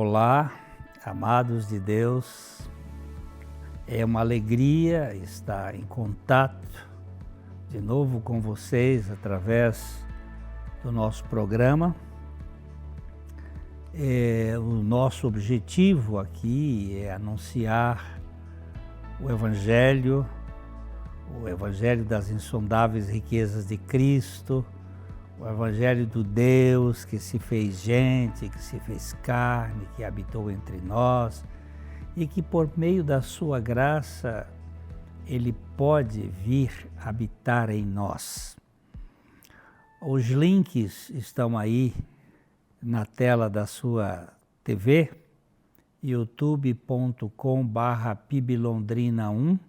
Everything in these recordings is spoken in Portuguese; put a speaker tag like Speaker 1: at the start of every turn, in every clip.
Speaker 1: Olá, amados de Deus, é uma alegria estar em contato de novo com vocês através do nosso programa. O nosso objetivo aqui é anunciar o Evangelho das insondáveis riquezas de Cristo, o Evangelho do Deus que se fez gente, que se fez carne, que habitou entre nós e que por meio da sua graça Ele pode vir habitar em nós. Os links estão aí na tela da sua TV, youtube.com/piblondrina1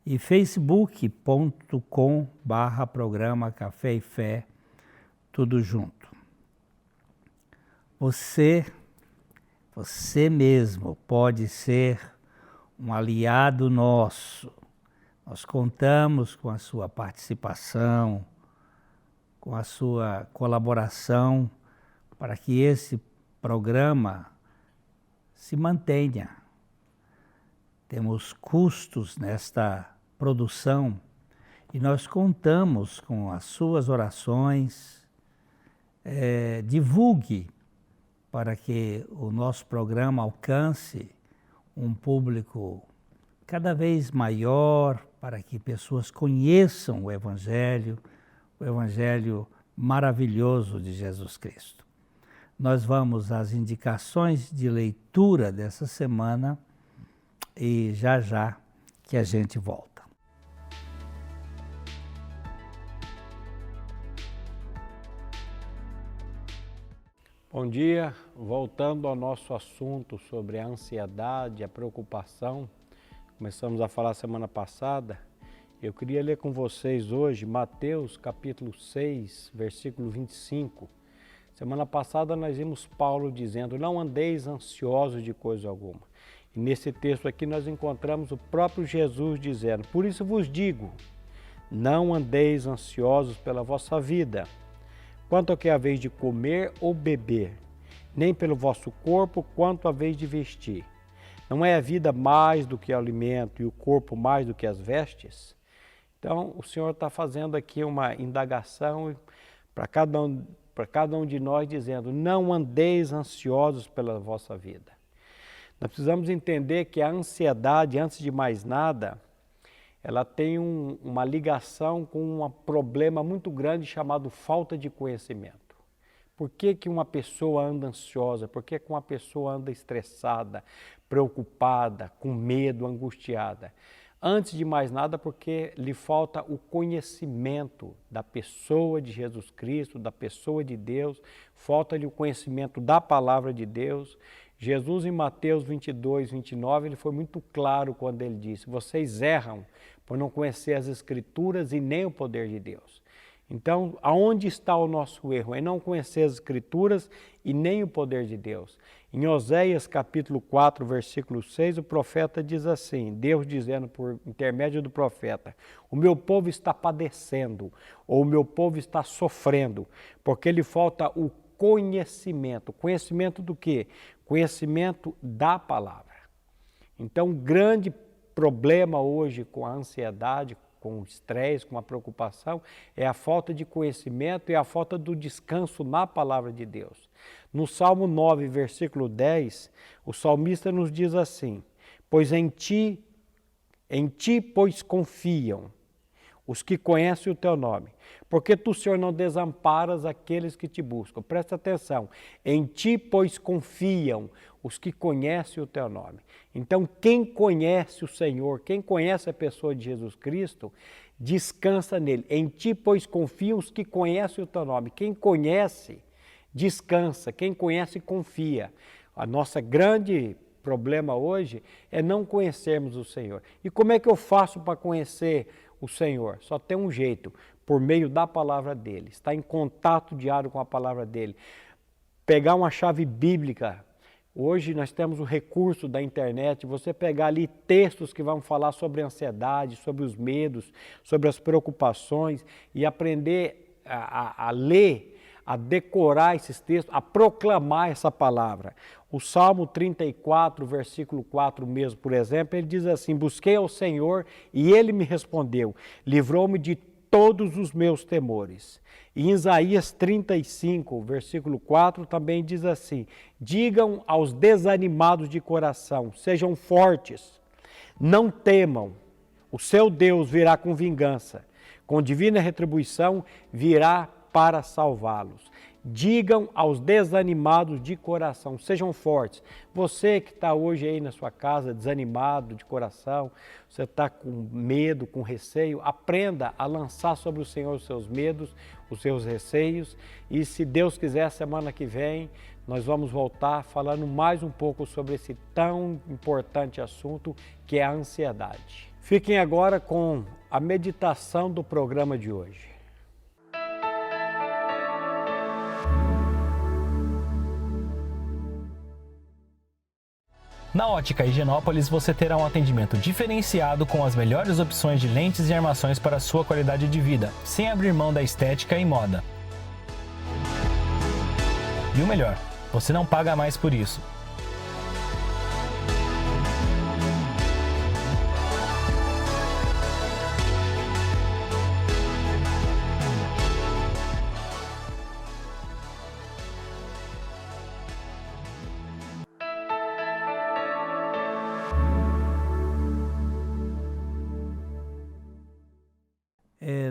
Speaker 1: e facebook.com/programa Café e Fé, tudo junto. Você mesmo pode ser um aliado nosso. Nós contamos com a sua participação, com a sua colaboração para que esse programa se mantenha. Temos custos nesta produção e nós contamos com as suas orações. Divulgue para que o nosso programa alcance um público cada vez maior, para que pessoas conheçam o Evangelho maravilhoso de Jesus Cristo. Nós vamos às indicações de leitura dessa semana e já que a gente volta.
Speaker 2: Bom dia, voltando ao nosso assunto sobre a ansiedade, a preocupação, começamos a falar semana passada, eu queria ler com vocês hoje Mateus capítulo 6, versículo 25. Semana passada nós vimos Paulo dizendo, não andeis ansiosos de coisa alguma. E nesse texto aqui nós encontramos o próprio Jesus dizendo, por isso vos digo, não andeis ansiosos pela vossa vida, quanto ao que é a vez de comer ou beber, nem pelo vosso corpo, quanto a vez de vestir. Não é a vida mais do que o alimento e o corpo mais do que as vestes? Então, o Senhor está fazendo aqui uma indagação para cada um de nós, dizendo, não andeis ansiosos pela vossa vida. Nós precisamos entender que a ansiedade, antes de mais nada, ela tem uma ligação com um problema muito grande chamado falta de conhecimento. Por que uma pessoa anda ansiosa? Por que uma pessoa anda estressada, preocupada, com medo, angustiada? Antes de mais nada, porque lhe falta o conhecimento da pessoa de Jesus Cristo, da pessoa de Deus, falta-lhe o conhecimento da palavra de Deus. Jesus, em Mateus 22, 29, ele foi muito claro quando ele disse, vocês erram por não conhecer as Escrituras e nem o poder de Deus. Então, aonde está o nosso erro? É não conhecer as Escrituras e nem o poder de Deus. Em Oséias capítulo 4, versículo 6, o profeta diz assim, Deus dizendo por intermédio do profeta, o meu povo está padecendo, ou o meu povo está sofrendo, porque lhe falta o conhecimento. Conhecimento do quê? Conhecimento da palavra. Então, o grande problema hoje com a ansiedade, com o estresse, com a preocupação, é a falta de conhecimento e a falta do descanso na palavra de Deus. No Salmo 9, versículo 10, o salmista nos diz assim, pois em ti, pois, confiam os que conhecem o teu nome, porque tu, Senhor, não desamparas aqueles que te buscam. Presta atenção, em ti, pois, confiam os que conhecem o teu nome. Então, quem conhece o Senhor, quem conhece a pessoa de Jesus Cristo, descansa nele. Em ti, pois, confiam os que conhecem o teu nome. Quem conhece, descansa. Quem conhece, confia. A nossa grande problema hoje é não conhecermos o Senhor. E como é que eu faço para conhecer o Senhor? Só tem um jeito, por meio da palavra dele. Estar em contato diário com a palavra dele. Pegar uma chave bíblica. Hoje nós temos o recurso da internet, você pegar ali textos que vão falar sobre a ansiedade, sobre os medos, sobre as preocupações e aprender a ler a decorar esses textos, a proclamar essa palavra. O Salmo 34, versículo 4 mesmo, por exemplo, ele diz assim: busquei ao Senhor e Ele me respondeu, livrou-me de todos os meus temores. E em Isaías 35, versículo 4, também diz assim: digam aos desanimados de coração, sejam fortes, não temam, o seu Deus virá com vingança, com divina retribuição virá para salvá-los. Digam aos desanimados de coração, sejam fortes. Você que está hoje aí na sua casa desanimado de coração, você está com medo, com receio, aprenda a lançar sobre o Senhor os seus medos, os seus receios, e se Deus quiser, semana que vem, nós vamos voltar falando mais um pouco sobre esse tão importante assunto que é a ansiedade. Fiquem agora com a meditação do programa de hoje.
Speaker 3: Na Ótica Higienópolis você terá um atendimento diferenciado com as melhores opções de lentes e armações para a sua qualidade de vida, sem abrir mão da estética e moda. E o melhor, você não paga mais por isso.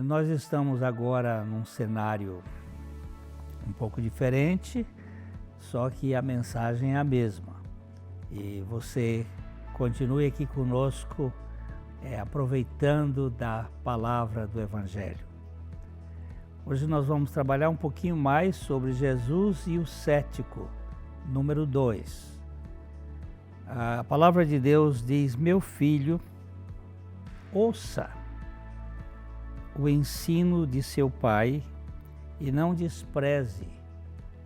Speaker 1: Nós estamos agora num cenário um pouco diferente, só que a mensagem é a mesma. E você continue aqui conosco, aproveitando da palavra do Evangelho. Hoje nós vamos trabalhar um pouquinho mais sobre Jesus e o cético, número 2. A palavra de Deus diz: meu filho, ouça o ensino de seu pai e não despreze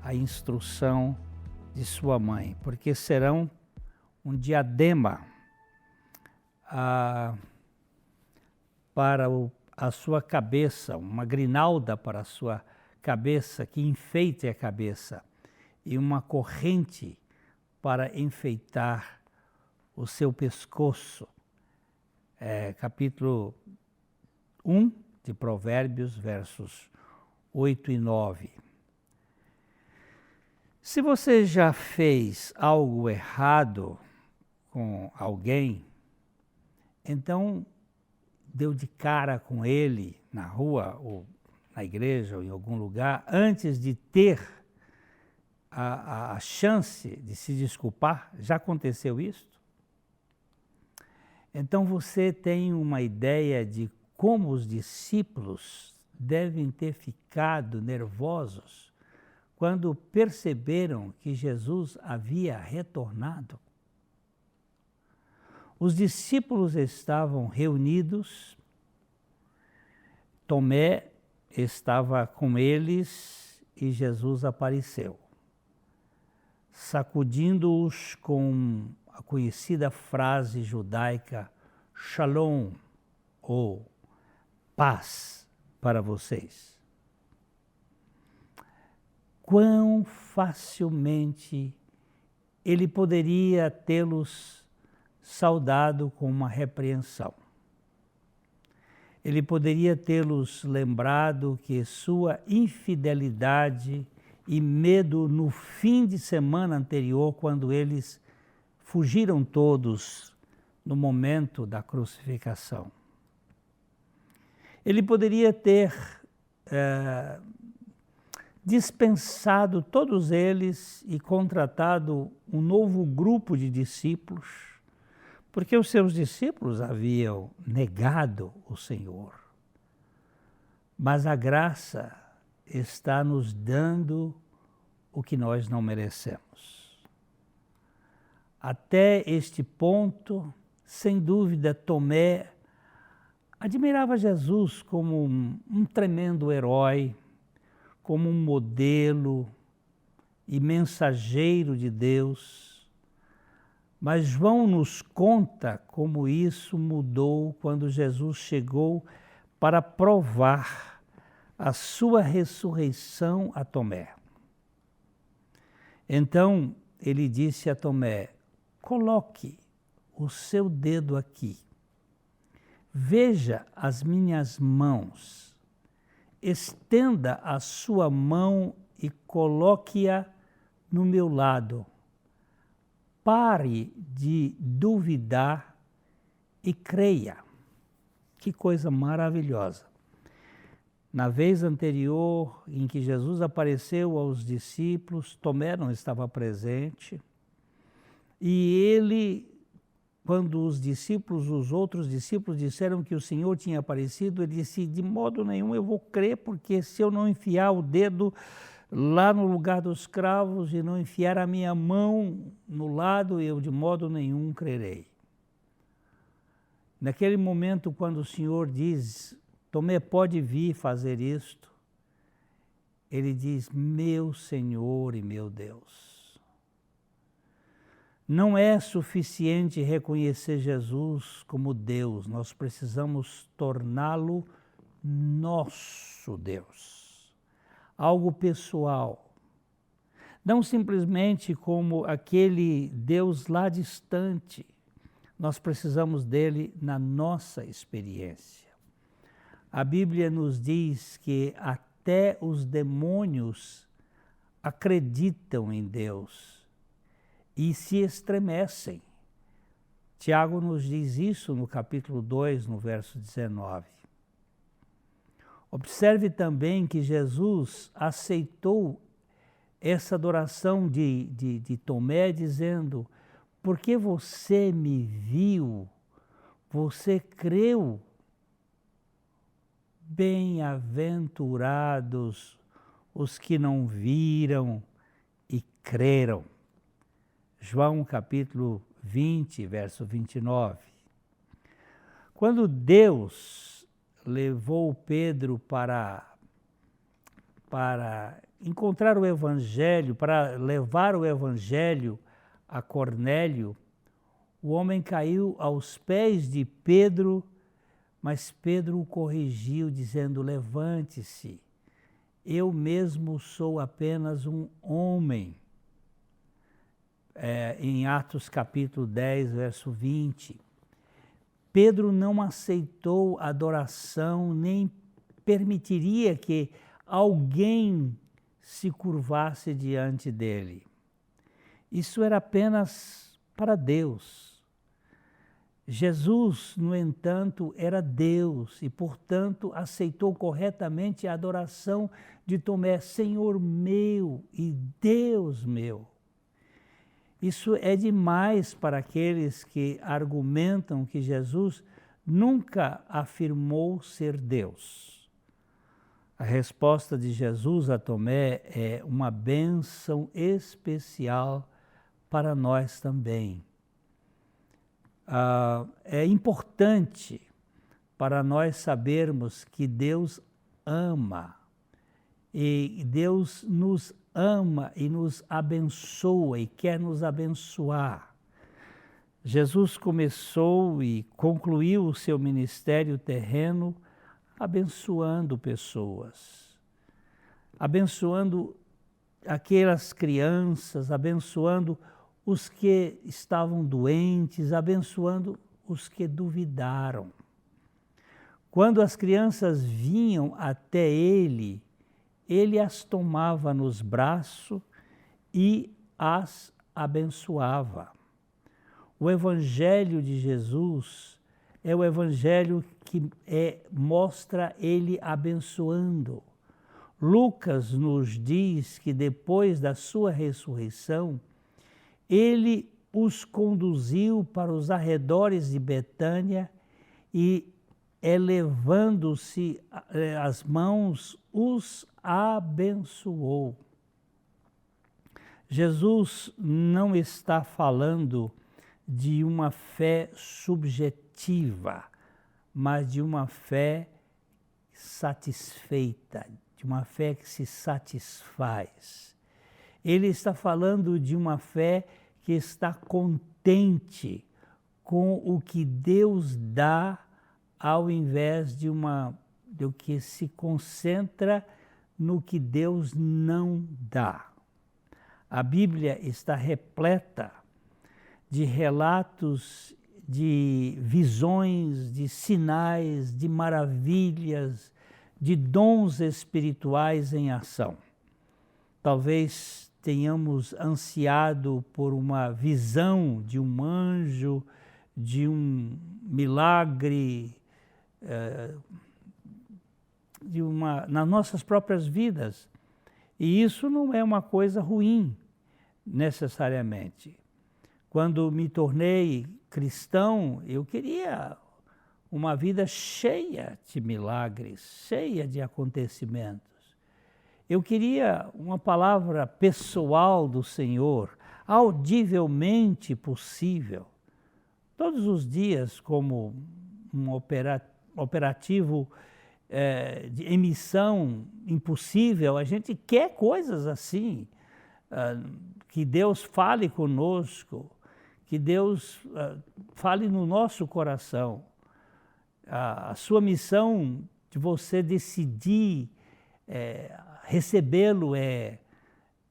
Speaker 1: a instrução de sua mãe, porque serão um diadema para a sua cabeça, uma grinalda para a sua cabeça que enfeite a cabeça e uma corrente para enfeitar o seu pescoço. Capítulo 1 de Provérbios, versos 8 e 9. Se você já fez algo errado com alguém, então deu de cara com ele na rua, ou na igreja, ou em algum lugar, antes de ter a chance de se desculpar, já aconteceu isso? Então você tem uma ideia de como os discípulos devem ter ficado nervosos quando perceberam que Jesus havia retornado. Os discípulos estavam reunidos, Tomé estava com eles e Jesus apareceu, sacudindo-os com a conhecida frase judaica Shalom, ou paz para vocês. Quão facilmente ele poderia tê-los saudado com uma repreensão. Ele poderia tê-los lembrado que sua infidelidade e medo no fim de semana anterior, quando eles fugiram todos no momento da crucificação. Ele poderia ter dispensado todos eles e contratado um novo grupo de discípulos, porque os seus discípulos haviam negado o Senhor. Mas a graça está nos dando o que nós não merecemos. Até este ponto, sem dúvida, Tomé admirava Jesus como um tremendo herói, como um modelo e mensageiro de Deus. Mas João nos conta como isso mudou quando Jesus chegou para provar a sua ressurreição a Tomé. Então ele disse a Tomé: coloque o seu dedo aqui, veja as minhas mãos, estenda a sua mão e coloque-a no meu lado. Pare de duvidar e creia. Que coisa maravilhosa! Na vez anterior em que Jesus apareceu aos discípulos, Tomé não estava presente, e ele, quando os outros discípulos disseram que o Senhor tinha aparecido, ele disse: de modo nenhum eu vou crer, porque se eu não enfiar o dedo lá no lugar dos cravos e não enfiar a minha mão no lado, eu de modo nenhum crerei. Naquele momento, quando o Senhor diz: Tomé, pode vir fazer isto, ele diz: meu Senhor e meu Deus. Não é suficiente reconhecer Jesus como Deus, nós precisamos torná-lo nosso Deus, algo pessoal. Não simplesmente como aquele Deus lá distante, nós precisamos dele na nossa experiência. A Bíblia nos diz que até os demônios acreditam em Deus e se estremecem. Tiago nos diz isso no capítulo 2, no verso 19. Observe também que Jesus aceitou essa adoração de Tomé, dizendo: porque você me viu, você creu. Bem-aventurados os que não viram e creram. João capítulo 20, verso 29. Quando Deus levou Pedro para encontrar o Evangelho, para levar o Evangelho a Cornélio, o homem caiu aos pés de Pedro, mas Pedro o corrigiu, dizendo: levante-se, eu mesmo sou apenas um homem. Em Atos capítulo 10, verso 20. Pedro não aceitou adoração, nem permitiria que alguém se curvasse diante dele. Isso era apenas para Deus. Jesus, no entanto, era Deus e, portanto, aceitou corretamente a adoração de Tomé: Senhor meu e Deus meu. Isso é demais para aqueles que argumentam que Jesus nunca afirmou ser Deus. A resposta de Jesus a Tomé é uma bênção especial para nós também. É importante para nós sabermos que Deus ama, e Deus nos ama e nos abençoa e quer nos abençoar. Jesus começou e concluiu o seu ministério terreno abençoando pessoas, abençoando aquelas crianças, abençoando os que estavam doentes, abençoando os que duvidaram. Quando as crianças vinham até ele as tomava nos braços e as abençoava. O Evangelho de Jesus é o Evangelho que mostra ele abençoando. Lucas nos diz que depois da sua ressurreição, ele os conduziu para os arredores de Betânia e, elevando-se as mãos, os abençoou. Jesus não está falando de uma fé subjetiva, mas de uma fé satisfeita, de uma fé que se satisfaz. Ele está falando de uma fé que está contente com o que Deus dá, ao invés de uma do que se concentra no que Deus não dá. A Bíblia está repleta de relatos, de visões, de sinais, de maravilhas, de dons espirituais em ação. Talvez tenhamos ansiado por uma visão de um anjo, de um milagre, nas nossas próprias vidas. E isso não é uma coisa ruim, necessariamente. Quando me tornei cristão, eu queria uma vida cheia de milagres, cheia de acontecimentos. Eu queria uma palavra pessoal do Senhor, audivelmente possível. Todos os dias, como um operativo de emissão impossível, a gente quer coisas assim, que Deus fale conosco, que Deus fale no nosso coração. A sua missão de você decidir recebê-lo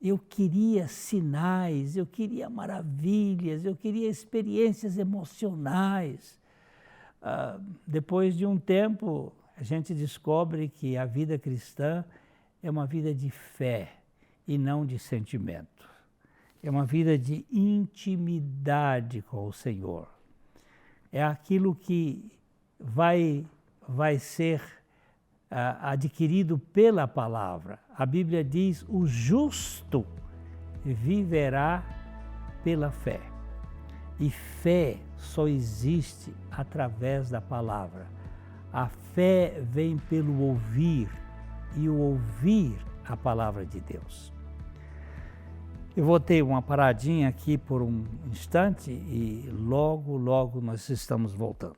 Speaker 1: eu queria sinais, eu queria maravilhas, eu queria experiências emocionais. Depois de um tempo, a gente descobre que a vida cristã é uma vida de fé e não de sentimento. É uma vida de intimidade com o Senhor. É aquilo que vai ser adquirido pela palavra. A Bíblia diz: o justo viverá pela fé. E fé só existe através da palavra. A fé vem pelo ouvir, e o ouvir a palavra de Deus. Eu vou ter uma paradinha aqui por um instante e logo nós estamos voltando.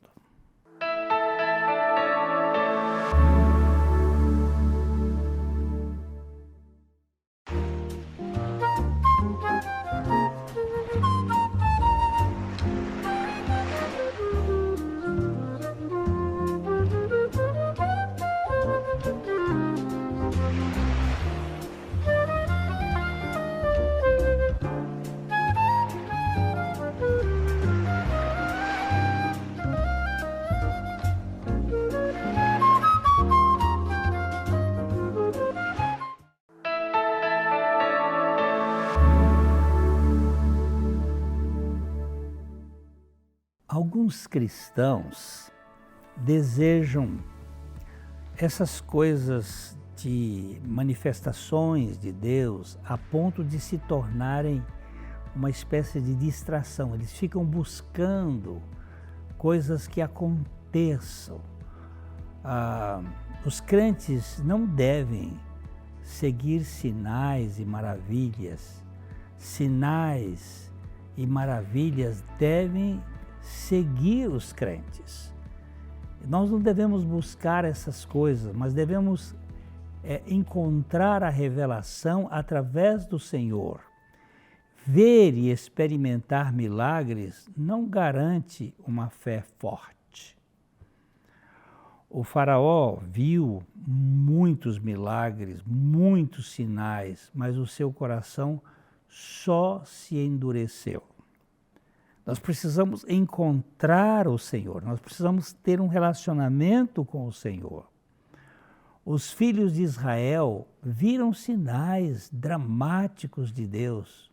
Speaker 1: Alguns cristãos desejam essas coisas de manifestações de Deus a ponto de se tornarem uma espécie de distração. Eles ficam buscando coisas que aconteçam. Os crentes não devem seguir sinais e maravilhas. Sinais e maravilhas devem seguir os crentes. Nós não devemos buscar essas coisas, mas devemos encontrar a revelação através do Senhor. Ver e experimentar milagres não garante uma fé forte. O faraó viu muitos milagres, muitos sinais, mas o seu coração só se endureceu. Nós precisamos encontrar o Senhor, nós precisamos ter um relacionamento com o Senhor. Os filhos de Israel viram sinais dramáticos de Deus,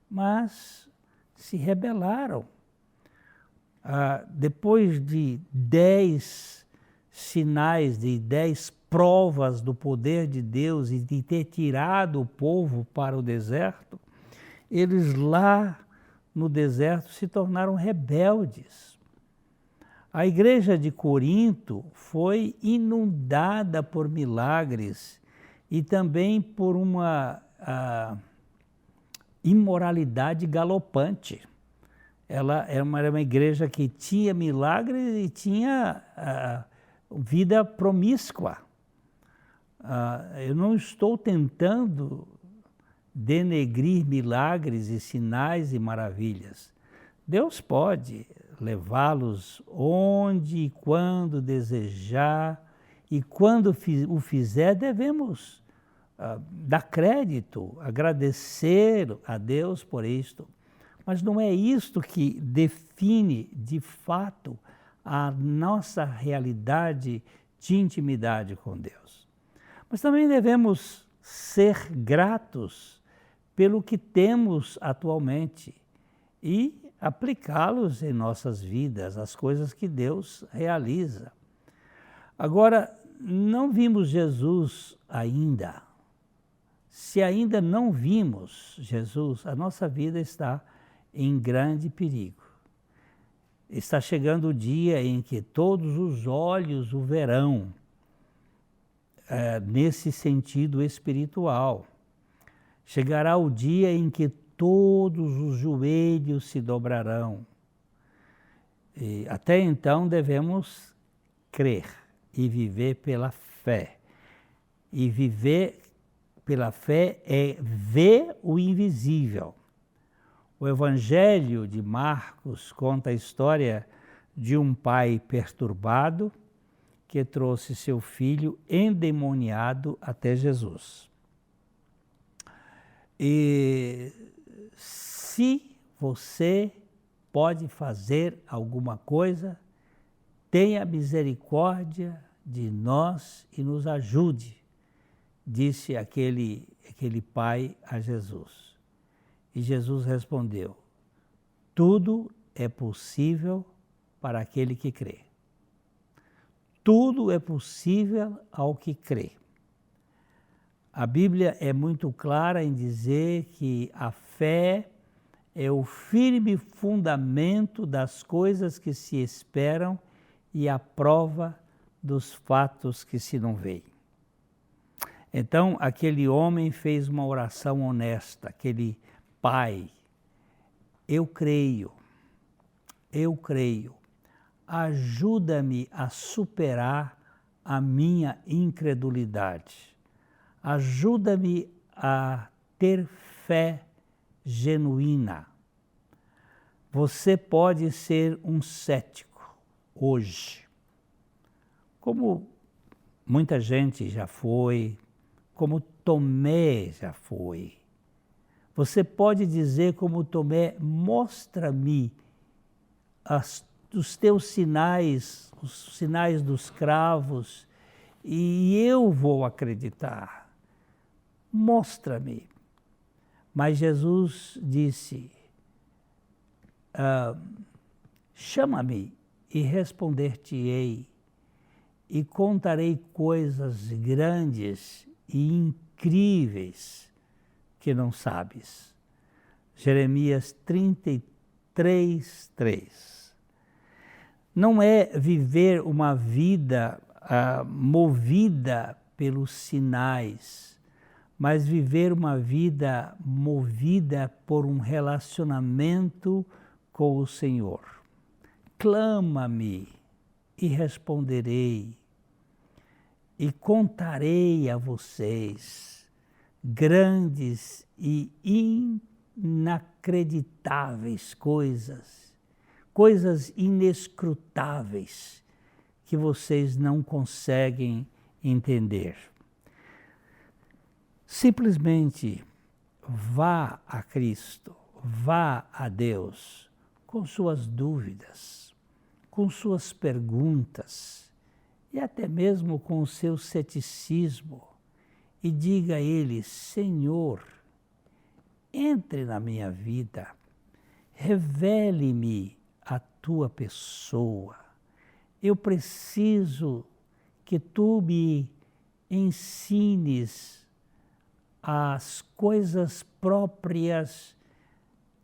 Speaker 1: mas se rebelaram. Depois de 10 sinais, de 10 provas do poder de Deus e de ter tirado o povo para o deserto, eles lá no deserto se tornaram rebeldes. A igreja de Corinto foi inundada por milagres e também por uma imoralidade galopante. Ela era uma igreja que tinha milagres e tinha vida promíscua. Eu não estou tentando denegrir milagres e sinais e maravilhas. Deus pode levá-los onde e quando desejar E quando o fizer, devemos dar crédito, agradecer a Deus por isto. Mas não é isto que define, de fato, a nossa realidade de intimidade com Deus. Mas também devemos ser gratos pelo que temos atualmente e aplicá-los em nossas vidas, as coisas que Deus realiza. Agora, não vimos Jesus ainda. Se ainda não vimos Jesus, a nossa vida está em grande perigo. Está chegando o dia em que todos os olhos o verão, nesse sentido espiritual. Chegará o dia em que todos os joelhos se dobrarão. E até então devemos crer e viver pela fé. E viver pela fé é ver o invisível. O Evangelho de Marcos conta a história de um pai perturbado que trouxe seu filho endemoniado até Jesus. E se você pode fazer alguma coisa, tenha misericórdia de nós e nos ajude, disse aquele pai a Jesus. E Jesus respondeu: tudo é possível para aquele que crê. Tudo é possível ao que crê. A Bíblia é muito clara em dizer que a fé é o firme fundamento das coisas que se esperam e a prova dos fatos que se não veem. Então, aquele homem fez uma oração honesta, aquele pai: eu creio, ajuda-me a superar a minha incredulidade, ajuda-me a ter fé genuína. Você pode ser um cético hoje, como muita gente já foi, como Tomé já foi. Você pode dizer como Tomé: mostra-me os teus sinais, os sinais dos cravos, e eu vou acreditar. Mostra-me. Mas Jesus disse: chama-me e responder-te-ei, e contarei coisas grandes e incríveis que não sabes. Jeremias 33, 3. Não é viver uma vida movida pelos sinais, mas viver uma vida movida por um relacionamento com o Senhor. Clama-me e responderei, e contarei a vocês grandes e inacreditáveis coisas inescrutáveis que vocês não conseguem entender. Simplesmente vá a Cristo, vá a Deus com suas dúvidas, com suas perguntas e até mesmo com o seu ceticismo. E diga a Ele: Senhor, entre na minha vida, revele-me a Tua pessoa. Eu preciso que Tu me ensines as coisas próprias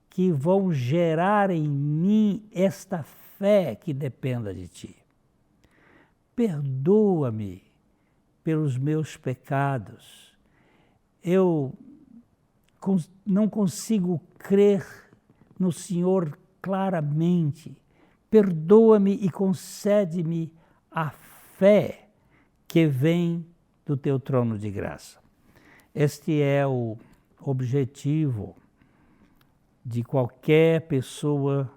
Speaker 1: que vão gerar em mim esta fé que dependa de Ti. Perdoa-me pelos meus pecados. Eu não consigo crer no Senhor claramente. Perdoa-me e concede-me a fé que vem do Teu trono de graça. Este é o objetivo de qualquer pessoa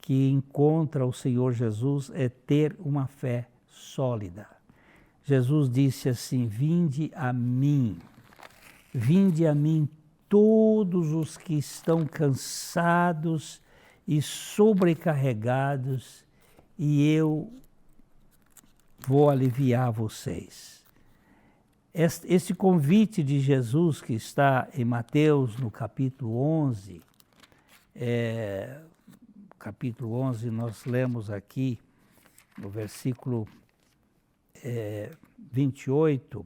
Speaker 1: que encontra o Senhor Jesus, é ter uma fé sólida. Jesus disse assim: vinde a mim todos os que estão cansados e sobrecarregados, e eu vou aliviar vocês. Este convite de Jesus que está em Mateus, no capítulo 11, nós lemos aqui, no versículo 28,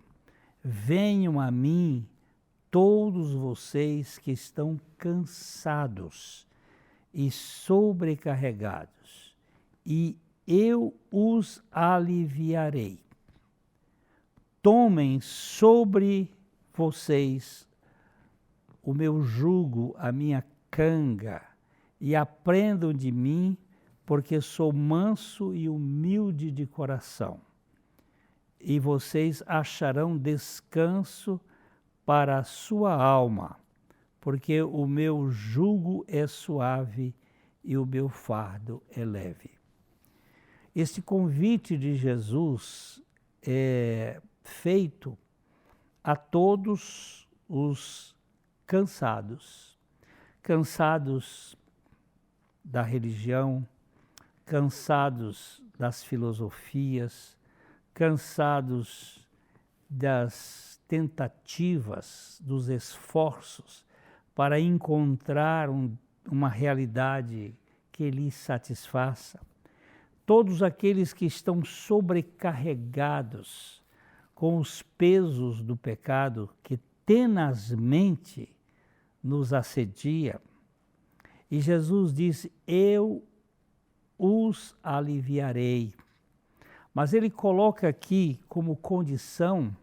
Speaker 1: venham a mim todos vocês que estão cansados e sobrecarregados, e eu os aliviarei. Tomem sobre vocês o meu jugo, a minha canga, e aprendam de mim, porque sou manso e humilde de coração. E vocês acharão descanso para a sua alma, porque o meu jugo é suave e o meu fardo é leve. Este convite de Jesus é feito a todos os cansados da religião, cansados das filosofias, cansados das tentativas, dos esforços para encontrar uma realidade que lhes satisfaça. Todos aqueles que estão sobrecarregados com os pesos do pecado que tenazmente nos assedia. E Jesus disse: eu os aliviarei. Mas ele coloca aqui como condição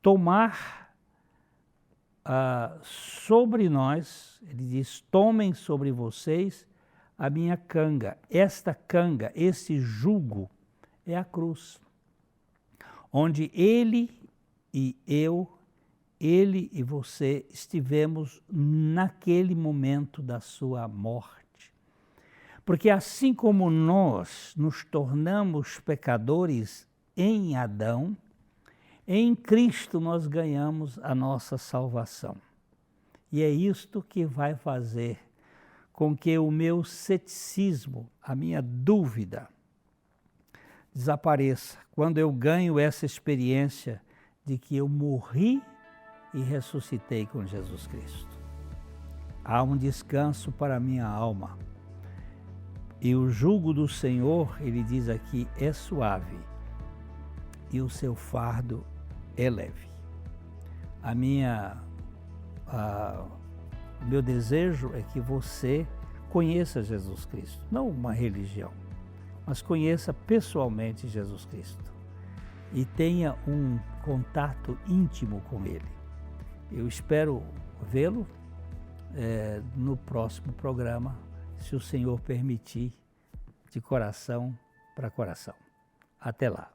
Speaker 1: tomar sobre nós, ele diz: tomem sobre vocês a minha canga. Esta canga, esse jugo, é a cruz, onde ele e eu, ele e você estivemos naquele momento da sua morte. Porque assim como nós nos tornamos pecadores em Adão, em Cristo nós ganhamos a nossa salvação. E é isto que vai fazer com que o meu ceticismo, a minha dúvida, desapareça quando eu ganho essa experiência de que eu morri e ressuscitei com Jesus Cristo. Há um descanso para a minha alma. E o jugo do Senhor, ele diz aqui, é suave e o seu fardo é leve. O meu desejo é que você conheça Jesus Cristo, não uma religião, mas conheça pessoalmente Jesus Cristo e tenha um contato íntimo com Ele. Eu espero vê-lo no próximo programa, se o Senhor permitir, de coração para coração. Até lá.